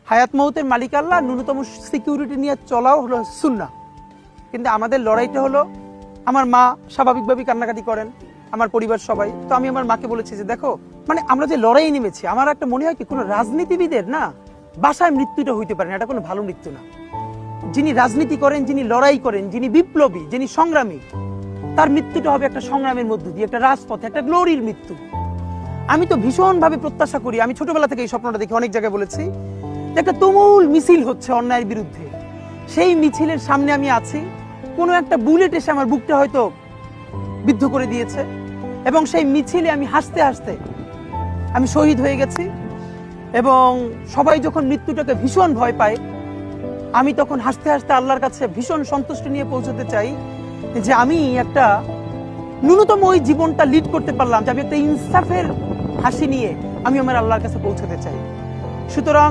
হায়াত মৌতের মালিক আল্লাহ, ন্যূনতম সিকিউরিটি নিয়ে চলাও হলো সুন্নাহ। কিন্তু আমাদের লড়াইটা হলো, আমার মা স্বাভাবিকভাবেই কান্নাকাটি করেন, আমার পরিবার সবাই। তো আমি আমার মাকে বলেছি যে দেখো, মানে আমরা যে লড়াই নেমেছি, আমার একটা মনে হয় কি কোনো রাজনীতিবিদের না বাসায় মৃত্যুটা হইতে পারে না, এটা কোনো ভালো মৃত্যু না। যিনি রাজনীতি করেন, যিনি লড়াই করেন, যিনি বিপ্লবী, যিনি সংগ্রামী, তার মৃত্যুটা হবে একটা সংগ্রামের মধ্য দিয়ে, একটা রাজপথে, একটা গ্লোরির মৃত্যু। আমি তো ভীষণভাবে প্রত্যাশা করি, আমি ছোটবেলা থেকে এই স্বপ্নটা দেখি, অনেক জায়গায় বলেছি, যে একটা তুমুল মিছিল হচ্ছে অন্যায়ের বিরুদ্ধে, সেই মিছিলের সামনে আমি আছি, কোনো একটা বুলেট এসে আমার বুকটা হয়তো বিদ্ধ করে দিয়েছে, এবং সেই মিছিলে আমি হাসতে হাসতে আমি শহীদ হয়ে গেছি। এবং সবাই যখন মৃত্যুটাকে ভীষণ ভয় পায়, আমি তখন হাসতে হাসতে আল্লাহর কাছে ভীষণ সন্তুষ্টি নিয়ে পৌঁছতে চাই যে আমি একটা ন্যূনতম ওই জীবনটা লিড করতে পারলাম, যে আমি একটা ইনসাফের হাসি নিয়ে আমি আমার আল্লাহর কাছে পৌঁছতে চাই। সুতরাং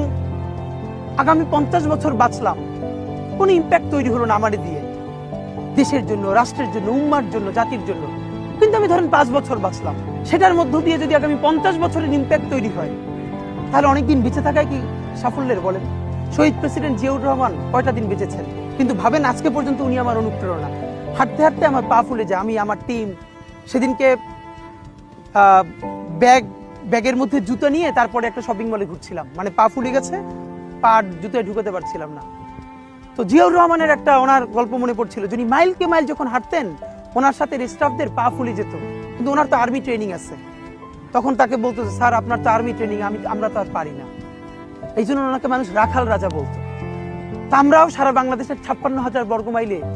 আগামী 50 বছর বাঁচলাম, কোনো ইম্প্যাক্ট তৈরি হলো না আমার দিয়ে, দেশের জন্য, রাষ্ট্রের জন্য, উম্মার জন্য, জাতির জন্য। কিন্তু আমি ধরেন 5 বছর বাঁচলাম, সেটার মধ্য দিয়ে যদি আগামী 50 বছরের ইম্প্যাক্ট তৈরি হয়, তাহলে অনেকদিন বেঁচে থাকায় কি সাফল্যের বলেন? শহীদ প্রেসিডেন্ট জিয়াউর রহমান কয়টা দিন বেঁচেছেন, কিন্তু ভাবেন আজকে পর্যন্ত উনি আমার অনুপ্রেরণা। হাঁটতে হাঁটতে আমার পা ফুলে যায়। আমি আমার টিম সেদিনকে ব্যাগের মধ্যে জুতো নিয়ে তারপরে একটা শপিং মলে ঘুরছিলাম, মানে পা ফুলে গেছে, পা জুতোয় ঢুকাতে পারছিলাম না। তো জিয়াউর রহমানের একটা ওনার গল্প মনে পড়ছিল, যিনি মাইলকে মাইল যখন হাঁটতেন, ওনার সাথে স্টাফদের পা ফুলে যেত, কিন্তু ওনার তো আর্মি ট্রেনিং আছে। তখন তাকে বলতো, স্যার আপনার তো আর্মি ট্রেনিং, আমরা তো আর পারি না। এই জন্য ওনাকে মানুষ রাখাল রাজা বলতো। তা আমরাও সারা বাংলাদেশের 56,000 বর্গ মাইলে